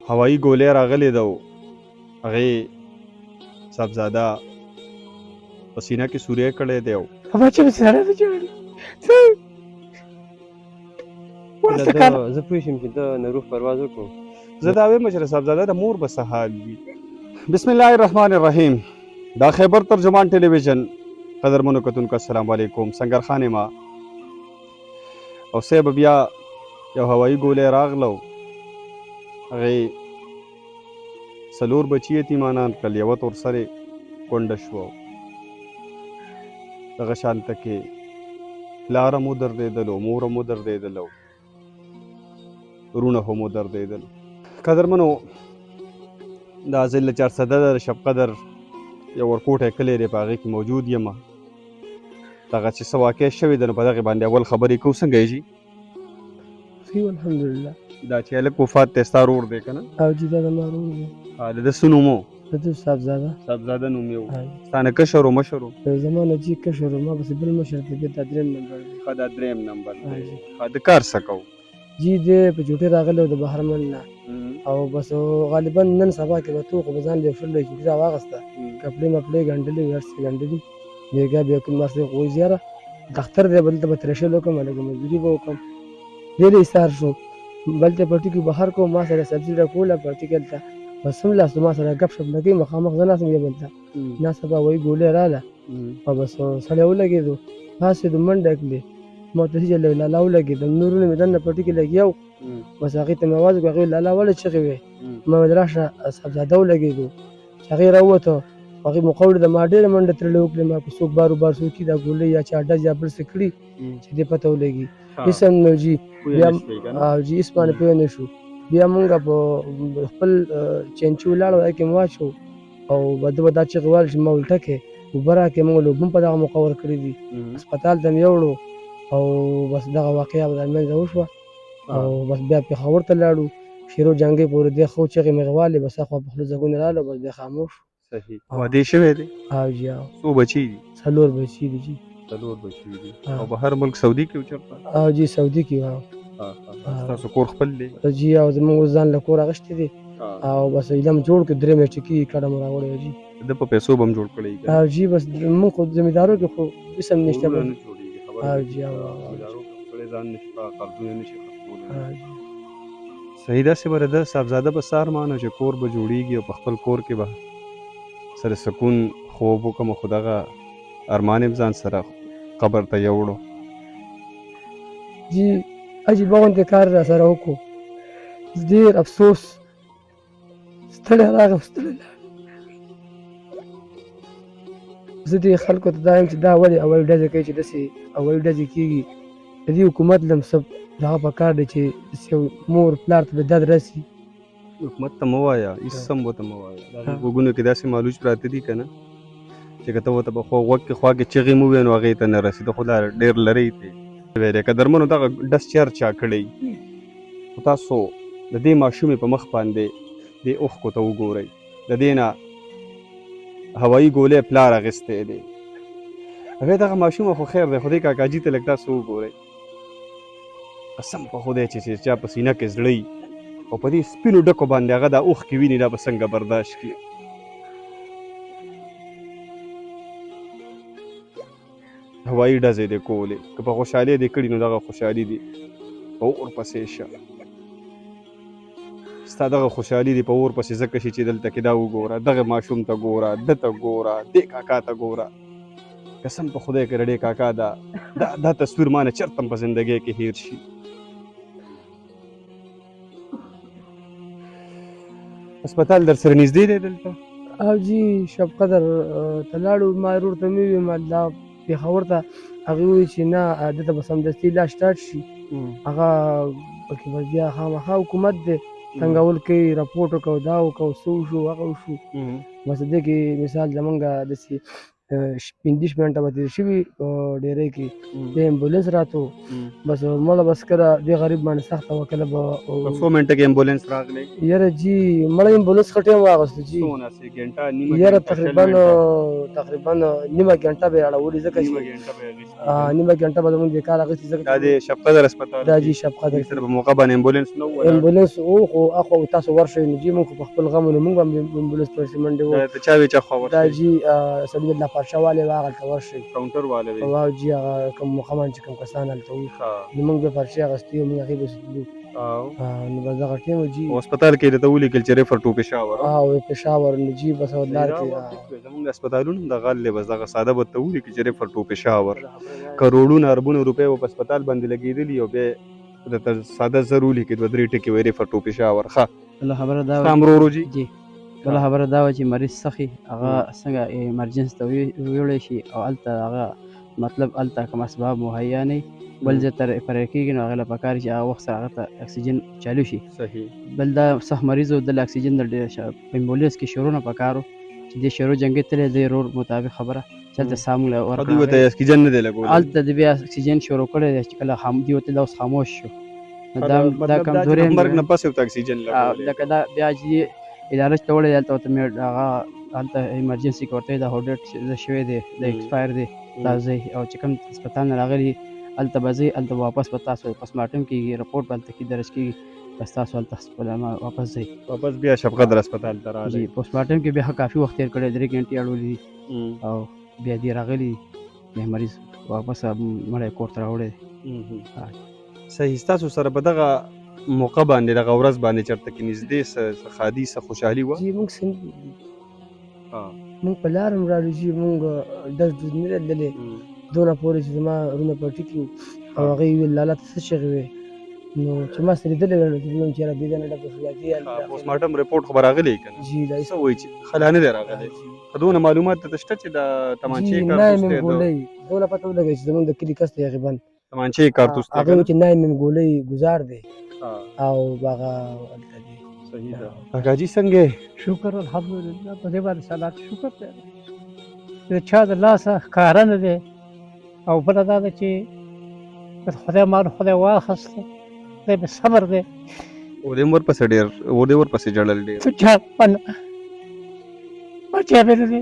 هوایي ګولۍ راغلی ده او هغې صاحبزاده په سینه کې سوری کړی دی او بچه مې سړی نه جوړي زه پوه شم چې ده ناروغ پرواز وکړو. زه دا وایم چې د صاحبزاده د مور به څه حال وي. بسم الله الرحمن الرحیم. دا خیبر ترجمان ټلویزیون قدرمنو کتونکو السلام علیکم. سنګرخان یم او صاحب بیا یو هوایي ګولۍ راغله او هغې څلور بچي یتیمانان کړل، یوه تر سرې کونډه شوه. دغه شانته کې پلار هم ودرېدل او مور هم ودرېدل او وروڼه هم ودرېدل. قدرمنو دا زه له 410 شب قدر یو ورکوټی کلی دی په هغې کې موجود یم. دغه چې څه واقع شوې ده نو په دغې باندې اول خبرې کوو. څنګه یې جي؟ ښه یو الحمدلله. دا چې هلک وفات دی ستا ورور دی که نه؟ او جي دا زما ورور دی. د ده څه نوم و؟ د ده صاحبزاده. صاحبزاده نوم یې و. ستا نه کشر و مشر و؟ زما نه جي کشر و، ما پسې بل مشر دی، بیا دا درېیم نمبر دی. ښه دا درېیم نمبر دی. د کار څه کوو؟ جي دی په چوټۍ راغلی و د بهرمن نه او بس غالبا نن سبا کې به تو خو به ځان له شل چوټۍ راواغسته، کپړې مپړې ګنډلې هر څه ګنډلي. بېګا بیا کوم ما سره وایي زیاره دختر دی بلته به ترېشل وکړم، هلکه مزدوري به وکړم. ډېر ایثار شو، بلته پټي کې بهر کوم، ما سره سبزي راکوله پټي کې هلته بس همداسې ما سره ګپ شپ لګوي، مخامخ زه ناست یم بیا بلته ناسته به وایي ګولۍ راله او بس سړی ولګېدو، پاڅېدو منډه کړلې، ما ورته چې لالا ولګېدم، نورونه مې دننه پټي کې لګیا وو، بس هغې ته مې اواز وکړ، هغې ویل لالا ولې چغې وې؟ ما ویل راشه صاحبزاده ولګېدو، چې هغې راووته هغې موقع ولیده، ما ډېره منډه ترلې وکړې، ما په څوک بار بار څوک دا ګولۍ یا چا ډز یا بل څه کړي چې دې پته ولګي. هېڅ هم نه جي بیا او جي هېڅ باندې پوه نه شو. بیا مونږ په خپل چینچي ولاړو هغې کې مو واچو او ده به دا چغې ویل چې ما الټه کړې اوبه راکړې، مونږ له اوبه هم په دغه موقع ورکړي دي، هسپتال ته مې یوړو او بس دغه واقعه به در منځه وشوه او بس بیا پېښور ته لاړو، شیرو جنګۍ پورې دې ښه چغې مې غوالې، بس هاخوا په خوله ځګونه راغله، بس بیا خاموش شو. صحیح. واده شوی دی؟ او جي او څو بچي دي؟ 4 بچي دي جي. 4 بچي دي. او بهر ملک سعودي کې و چېرته؟ او جي سعودي کې وو. ستاسو کور خپل دی؟ جي او زموږ اوس ځان له کوره اخیستی دی او بس علم جوړ کړو، 3 میاشتې کېږي کډه مو راوړی جي. ده په پیسو به هم جوړ کړی که نه؟ او جي بس مونږ خو زمیندارو کې خو هېڅ هم نشته. کورونه نه جوړېږي خبره او ده. جي او زمیندارو کې سړی ځان نشي قرضونه نشي ختمولی. صحیح. داسې به د صاحبزاده به څه ارمان و چې کور به جوړېږي او په خپل کور کې به سره سکون خوب وکړم، خو دغه ارمان یې ځان سره قبر ته یوړو. جي عجیبه غوندې کار را سره وکړو، ډېر افسوس، ستړی راغی ستړی لاړ. زه دې خلکو ته دا یم چې دا ولې هوایي ډزې کوي چې داسې هوایي ډزې کېږي، د دې حکومت له څه دغه پکار دی چې داسې یو مور پلار ته د دد رسي. حکومت ته مه وایه، هېڅ هم ورته مه وایه. د هغې غوږونو کې داسې مالوچ پراته دي که نه چې که ته ورته په غوږ کې خوا کې چغې مو ووایې نو هغې ته نه رسي. ته خو لا ډېر لرې دی. قدرمنو دغه ډز چېر چا کړی؟ خو تاسو د دې ماشومې په مخ باندې دې اوښکو ته وګورئ. د دې نه هوایي ګولۍ پلار اخیستی دی. هغې دغه ماشومه خو خیر دی، خو دې کاکاجي ته لږ تاسو وګورئ. قسم په خدای چې چا په سینه کې زړه وي او په دې سپینو ډکو باندې هغه دا اوښکې ویني، دا به څنګه برداشت کړي؟ هوایي ډزې دې کولې، که په خوشحالۍ دې کړي نو دغه خوشحالي دې په اور پسې شه. ستا دغه خوشحالي دې په اور پسې ځکه شي چې دلته کې دا وګوره، دغه ماشوم ته ګوره، ده ته ګوره، دې کاکا ته ګوره. قسم په خدای که د دې کاکا دا تصویر ما نه چېرته هم په زندګۍ کې هېر شي. هسپتال در سره نږدې دی دلته؟ او جي شب قدر ته لاړو، ما ورور ته مې وویل دا پېښور ته، هغې وویل چې نه دلته به سمدستي علاج سټارټ شي، هغه پکې به بیا خامخا حکومت دی تنګول کوي، راپورټ وکړو دا وکړو څه وشو هغه وشو. بس دې کې مثال زمونږ داسې 15 منټه به تېر شوي په ډیرۍ کې د امبولانس راتلو بس مړه بس کله دې غریب باندې سخته وه کله به په څو منټه کې امبولانس راغلی یاره جي مړه امبولانس ښه ټایم واغېستو جي څونه سي ګنټه نیمه یاره ګنټه تقریبا نیمه ګنټه به یې اړولې ځکه نیمه چې ګنټه به یې اخیستې نیمه ګنټه به زمونږ بیکار اخېستې ځکه دا د شب قدر هسپتال دا جي شب قدر سره په موقع باندې امبولانس نه و امبولانس و خو اخو تاسو ورشئ نو جي موږ خو په خپل غم نو موږ هم امبولانس پسې منډې وو د چا وی چا خو دا جي سړي الله پادشاه والے وه هغلته ورشئ کاونټر والے وی واو جي هغه کوم مقامان چې کوم کسان هلته وو نو موږ بیا پرچې اخېستې وو موږ هغې پسې تلو نو بس دغه ټایم و جي هسپتال کې درته ولیکل چې ریفر ټو پېښور پېښور نو جي بس لار کې زمونږ هسپتالونه دغه دی بس دغه ساده به ته ولیکي چې ریفر ټو پېښور کروڑونه اربونه روپۍ به په هسپتال باندې لګېدلي او بیا درته ساده زر ولیکي دوه درې ټکي وایي ریفر ټو پېښور ښه بله خبره دا ستا ورورو جي بله خبره دا وه چې مریض سخي هغه څنګه ایمرجنس ته ویوړی شي او هلته هغه مطلب هلته کوم اسباب مهیا نه بل ځای ته ریفر کېږي نو هغه له پکار چې هغه وخت سره هغه ته اکسیجن چالو شي صحیح بل دا سخت مریض و دله اکسیجن د په امبولانس کې شروع نه پکار و چې دې شروع جنګې تللی دی رور مطابق خبره چې هلته سامون دوی ورته ورکړه اکسیجن نه دی لګولی هلته د بیا اکسیجن شروع کړی دی چې کله دوی ورته دا اوس خاموش شو نو دا کمزوري هم مرګ نه پس ورته اکسیجن لګولی لکه دا بیا چې اداره ته وړی دی هلته ورته مې هغه هلته ایمرجنسي کې ورته دا هوډټ شوی دی د ایکسپایر دی دا ځای او چې کوم هسپتال نه راغلي هلته به ځئ هلته واپس به تاسو پوسټمارټم کېږي رپورټ به هلته کې درج کېږي بس تاسو هلته واپس ځئ واپس بیا شب قدر هسپتال ته راغلی جی پوسټمارټم کې بیا کافي وخت تېر کړی 3 ګنټې اړولي دي او بیا دې راغلي بیا مریض واپس مړی کور ته راوړی دی صحیح ستاسو سره په دغه موقع باندې دغه ورځ باندې چېرته کې نږدې څه ښادي څه خوشحالي وه جي موږ موږ په لار هم راړو جي موږ ډز ډز نه دی لیدلی دونه پورې چې زما رونه په ټکي وو او هغې ویل لالا ته څه چغې وې نو چې ما سره لیدلی وی نو چې ویم چې یاره دې ځای نه ډاکټر فولادي پوسټمارټم رپورټ خو به راغلی که نه جي دا څه وایي چې ښه لا نه دی راغلی که دونه معلومات درته شته چې د تمانچې جي کارتوس نایم دی ګولۍ دونه پته ولګی چې زمونږ د کلي کس دی غیبا تمانچې کارتوس دی هغې وایي چې نایم ګولۍ ګزار دی او هغه هلته دی صحیح ده کاکاجي څنګه شکر الحمدلله په دې باندې صلات شکر دی د چا د لاسه ښکاره نه دی او بله دا ده چې خدای مان خدای واخیسته خدای مې صبر دی ودې ورپسې ډېر ودې ورپسې ژړل ډېر څه چا بچی مې نه دی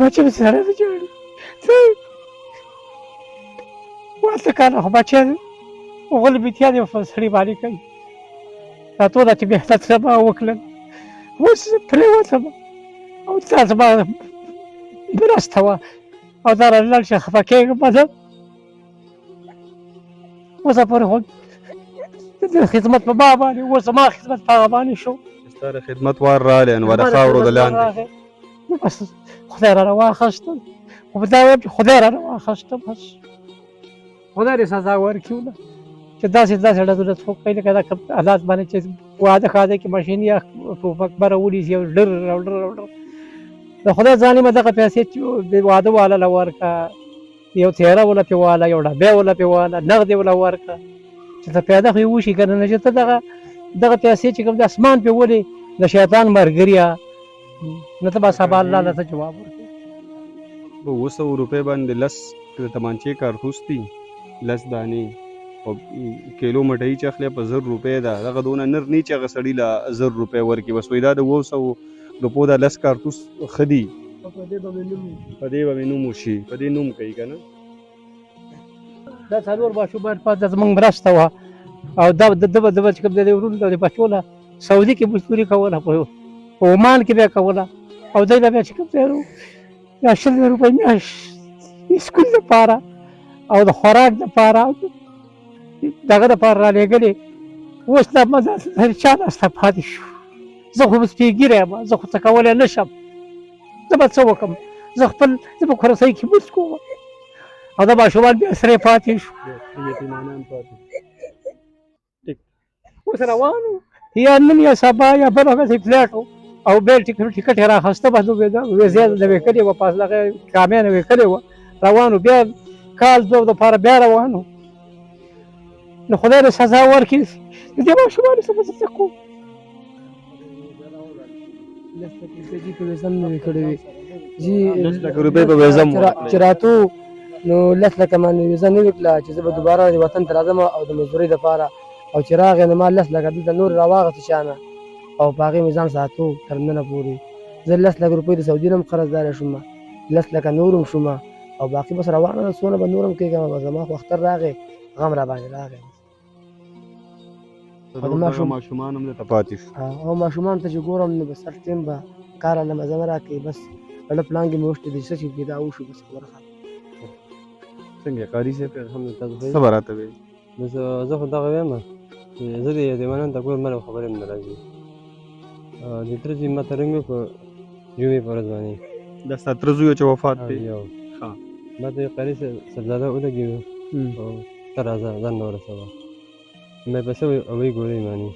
بچی مې سره نه جوړي واته کاله خو بچی وغل بیتیا دی په سړي باندې کوي دا ټول چې بهتر څه به وکړل اوس پرېوتم او تاسو به مرسته وه او دا رالاړ چې خفه کېږم به زه اوسه پورې خو د خدمت په ما باندې اوس زما خدمت په هغه باندې شو ستا د خدمت وار راغلی نو د خاورو د لاندې نو بس خدای رانه واخیستل خو دا وایم چې خدای رانه واخیسته بس خدای دې سزا ورکړي ونه چې داسې ډزونه څوک کوي لکه دا کوم حالات باندې چې واده ښاده کې ماشین یا ټوپک به راونیسي او ډر د خدای ظالمه دغه پیسې چې د واده والا له ورکړه یو تیاره وله پې واله یو ډبی وله پې واله نغدې وله ورکړه چې ته پیاده خو یې وشي که نه چې ته دغه پیسې چې کوم د اسمان پې ولې د شیطان ملګريه نو ته به سبا الله له ته جواب ورکړې په 200 روپۍ باندې 10 د تمانچې کارتوس دي 10 دانې او کیلو مټۍ چې اخلي په 1000 روپۍ ده دغه دونه نر نه چې هغه سړي له 1000 روپۍ ورکړي بس وایي دا د 200 روپو دا 10 کارتوس ښه دي په دې به مې نوم وشي په دې نوم کوي که نه دا څلور ماشومان پاتې زموږ مرسته وه او دا د چې کوم د ورونو د بچو نه سعودي کې مزدوري کوله په عمان کې بیا کوله او دی له بیا چې کوم ځای دا 100 روپۍ میاشت سکول دپاره او د خوراک دپاره دغه دپاره رالېږلې اوس دا مزه چا ناسته پاتې شو زه خو اوس پیګیری یم زه خو څه کولی نه شم زه به څه وکړم زه په کورسۍ کې مزد کوم او دا ماشومان بیا سرې پاتې شو اوس روان وو یا نن یا سبا یا بله ورځ فلایټ و او بیا ټکټ یې راخسته بس ویزې د ویکلې وه پاس دغه کامیا نه ویکلې وه روان وو بیا کال دوه دپاره بیا روان وو نو خدای دې سزا ورکړي د دې ماشومانو څه به زه څه کوم لس تکلیفې دي په وزن مې کړې وي جی 10 لک روپۍ په ویزه مو ورکړې. چې راتو نو 10 لکه ما ویزه نه وي کړه چې زه به دوباره وطن ته راځم او د مزدورۍ دپاره او چې راغی نو ما 10 لکه دلته نور راواغېستې شانه او په هغې مې ځان ساتو تر ننه پورې. زه 10 لک روپۍ د سعودي نه هم قرضداره شوم 10 لکه نور هم شوم او باقي بس روانه ده څونه به نور هم کېږم بس زما خو اختر راغی غم را باندې راغی او دغه ماشومان هم دلته پاتې شو. او ماشومان ته چې ګورم نو بس هر ټایم به کار هله مزه نه راکوي بس بله پلان کې مې وشتې دي څه چې پیدا وشو بس خبره ختمه. څنګه قاري صاحب الحمدلله تاسو ښه څه به راته وایي؟ بس زه خو دغه وایم چې زه د یتیمانو ته ګورم مله خبرې هم نه راځي. د تره زوی ما ته رنګ په جمعې په ورځ باندې دا ستا تره زوی چې وفات دی؟ یو ښه. ما ته یو قاري صاحبزاده ولګېدو او ته راځه ځان نه ورسوه مې پسې وی ګورې ماني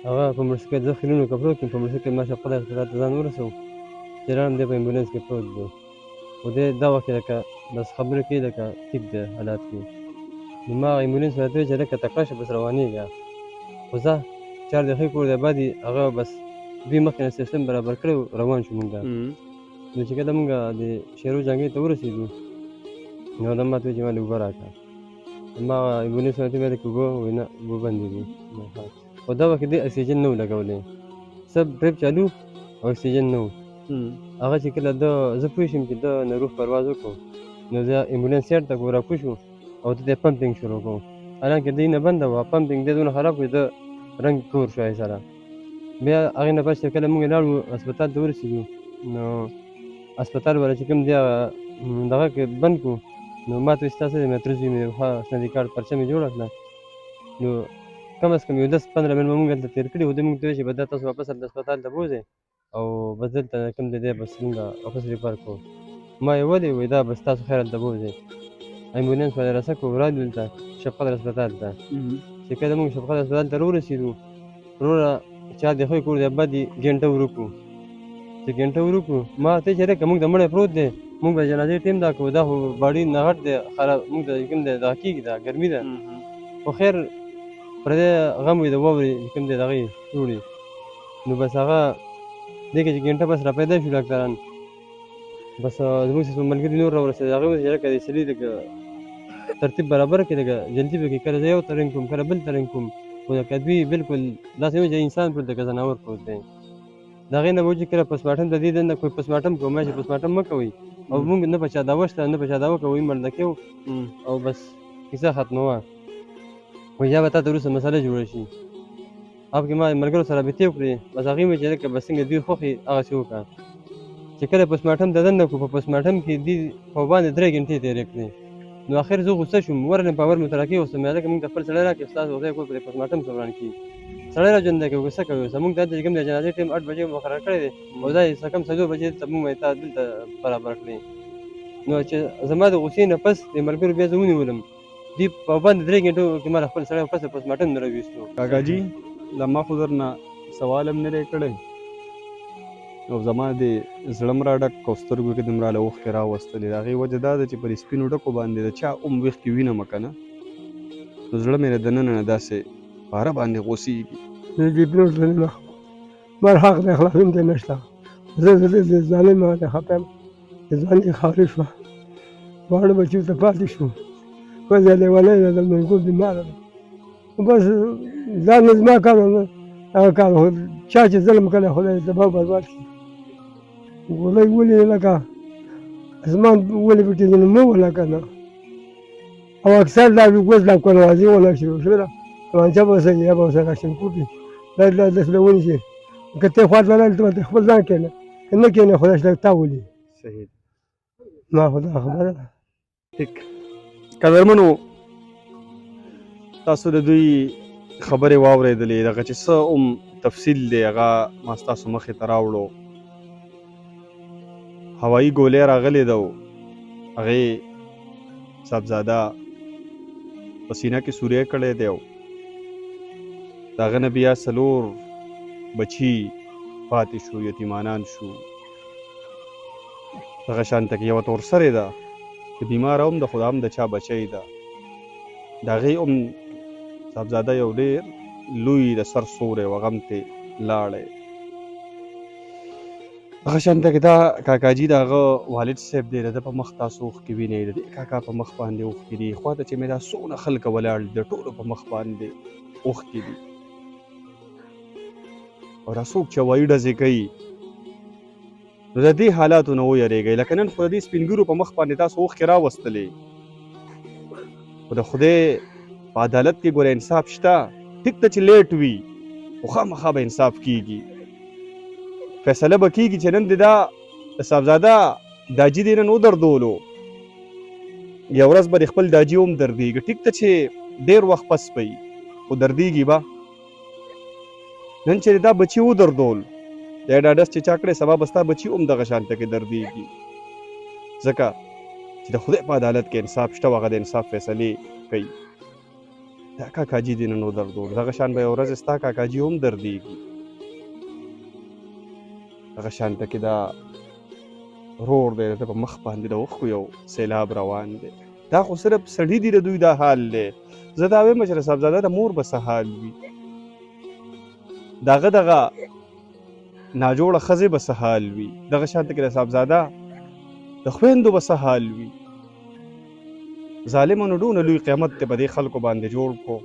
هغه په موټرسایکل زه خیرونو کپړو کې په موټرسایکل ما شپه اختراع ته ځان ورسو چې راغلم دی په امبولانس کې پروت دی خو دی دا وخت کې لکه بس خبرې کوي لکه ټیک دی حالات کې نو ما هغه امبولانس ورته وویل چې لکه تکړه شه بس روانېږه خو ځه 4 دقیقې کور دی بعد هغه بس دوی مخکې نه سیستم برابر کړی روان شو مونږ نو چې کله مونږ د شیرو جنګۍ ته ورسېدو نو هغه ما ته وویل چې ما لږ اوبه راکړه ما امبولانس ورته ویل چې اوبه وایي نه اوبه بندې دي خو دا وخت کې دی اکسیجن نه و لګولی سب ډریپ چالو او اکسیجن نه و هغه چې کله ده زه پوه شم چې ده ناروغ پرواز وکړو نو زه امبولانس سایډ ته راکوز شو او ته ته پمپینګ شروع کړو حالانکه دی نه بنده وه پمپینګ دی دونه خراب کړو د رنګ تور شو یې سره بیا هغې نه پس چې کله مونږ لاړو هسپتال ته ورسېدو نو هسپتال والا چې کوم دی هغه دغه کې بند کړو نو ما ته وایي ستاسو دی مې تره زوی مې ښه شنډي کارډ پرچه مې جوړه کړه نو کم از کم یو 10-15 منټ به مونږ هلته تېر کړي وو دوی مونږ ته وایي چې به دا تاسو واپس هلته هسپتال ته بوځئ او بس دلته کوم دی دی بس مونږ واپس ریفر کوو ما یې ولې وایي دا بس تاسو خیر هلته بوځئ امبولانس والا رسه کړو راغلو دلته شفقت هسپتال ته چې کله مونږ شفقت هسپتال ته راورسېدو وروره 4 دقیقې کور دی بعد ګنټه ورو کړو چې ګنټه ورو کړو ما ته چې رکه مونږ د مړی پروت دی مونږ به جنازې ټیم دا کوو دا خو باډي نه غټ دی خراب مونږ ته کوم دی دغه کېږي دا ګرمي ده خو خیر پردی غم وي د واورې کوم دی دغه جوړي نو بس هغه دې کې چې ګنټه بس را پیدا شو ډاکټران بس زموږ څه ملګري نور راورسېدل هغوی ویل چې لکه د سړي لکه ترتیب برابر کړي لکه جلدي به کله زه یو ترنګ کوم کله بل ترنګ کوم خو لکه دوی بالکل داسې وایي چې انسان پروت دی که ځناور پروت دی د هغې نه به چې کله پسماټم د دې دنده کوئی پسماټم کوو ما چې پسماټم مه کوئ او مونږ نه په چا دعوه شته نه په چا دعوه کوئ مرده کوو او بس کیسه ختموه خو یا به تا ته وروسته مسله جوړه شي هغه کې ما ملګرو سره رابطې وکړې بس هغې وایي چې لکه بس څنګه دوی خوښې هغسې وکړه چې کله پسماټم د دنده کړو په پسماټم کې دوی په باندې 3 ګنټې تېرې کړې نو اخر زه غوسه شوم ورغلم په اول مې ورته راکېوستم هلکه مونږ ته خپل سړی راکړې ستاسو خدای کول په دې پسماټم څومران کړي سړی را ژوندی کوي غوسه کوي اوس مونږ ته دلته چې کوم دی جنازې ټایم 8 بجې مقرر کړی دی او دا یې څه کم 4 بجې دلته مونږ وایي تا دلته برابر کړې نو چې زما د غوسې نه پس د ملګرو بیا زه ونیولم دوی په باندې 3 ګنټو کې ما خپل سړی پس د پسماټم نه راویستو کاکاجي له ما خو درنه سوال هم نه دی کړی او زما د زړه م راډک او سترګو کې دومره له اوښکې راوستلې د هغې وجه دا ده چې پر سپینو ډکو باندې د چا ویښ کې وینم که نه نو زړه مې له دننه نه داسې پاره باندې غوسېږي بر حق د خلاصون نشته زه د ظالم د خطا د ځان یې خارج شوه واړه بچو ته پاتې شو وزه لیونی ده د ملګرو بیماره ده بس ځان یې زما کار هغه کار چا چې ظلم کړی خدای تباه برباد کړي ګولۍ ولې لکه اسمان ولې پټېږي نو مه وله که نه او اکثر دا اوس لا کنوازي وله شروع شوله توانچه به ورسره یا به ورسره راکشن کوټي دا داسې به ونیسي که ته خوا ته ولاړ ته خپل ځان کښېنه که نه کښېنې خدای شته تا ولي صحیح ما خو دا خبره ده ټیک قدرمنو تاسو د دوی خبرې واورېدلې دغه چې څه تفصیل دی هغه ما ستاسو مخې ته راوړو هوایي ګولۍ راغلې ده هغې صاحبزاده په سینه کې سوری کړی دی د هغه نه بیا 4 بچي پاتې شو یتیمانان شو دغه شانته کې یوه تورسرې ده چې بیماره هم ده خو هم د چا بچی ده د هغې هم صاحبزاده یو ډېر لوی د سر سوری و غم ترې لاړی هغه شانته کې دا کاکاجي د هغه والد صاحب دی د په مخ تاسو اوښکې وینئ د دې کاکا په مخ باندې اوښکې دي خوا ته چې مې دا څونه خلک ولاړ دي د ټولو په مخ باندې اوښکې دي او دا څوک چې هوایي ډزې کوي نو د دې حالاتو نه ویرېږئ لکه نن خو د دې سپین ږیرو په مخ باندې تاسو اوښکې راوستلې خو د خدای په عدالت کې ګوره انصاف شته ټیک ته چې لیټ وي خو خامخا به انصاف کیږي فیصله به کیږي چې نن د دا د صاحبزاده داجي دې نن ودردولو یو ورځ به د خپل داجي هم دردېږي ټیک ته چې ډېر وخت پس پي خو دردېږي به نن چې دا بچي ودردول دا ډاډس چې چا کړی سبا به ستا بچي هم دغه شانته کې دردېږي ځکه چې د خدای په عدالت کې انصاف شته او هغه د انصاف فیصلې کوي دا کاکاجي دې نن ودردول دغه شان به یو ورځ ستا کاکاجي هم دردېږي هغه شانته کې دا رور دی د په مخ باندې د اوښکو یو سیلاب روان دی دا خو صرف سړي دي د دوی دا حال دی زه دا وایم چې صاحبزاده د مور به څه حال وي دغه ناجوړه ښځې به څه حال وي دغه شانته کې د صاحبزاده د خویندو به څه حال وي ظالمانو ډونه لوی قیامت ته په دې خلکو باندې جوړ کړو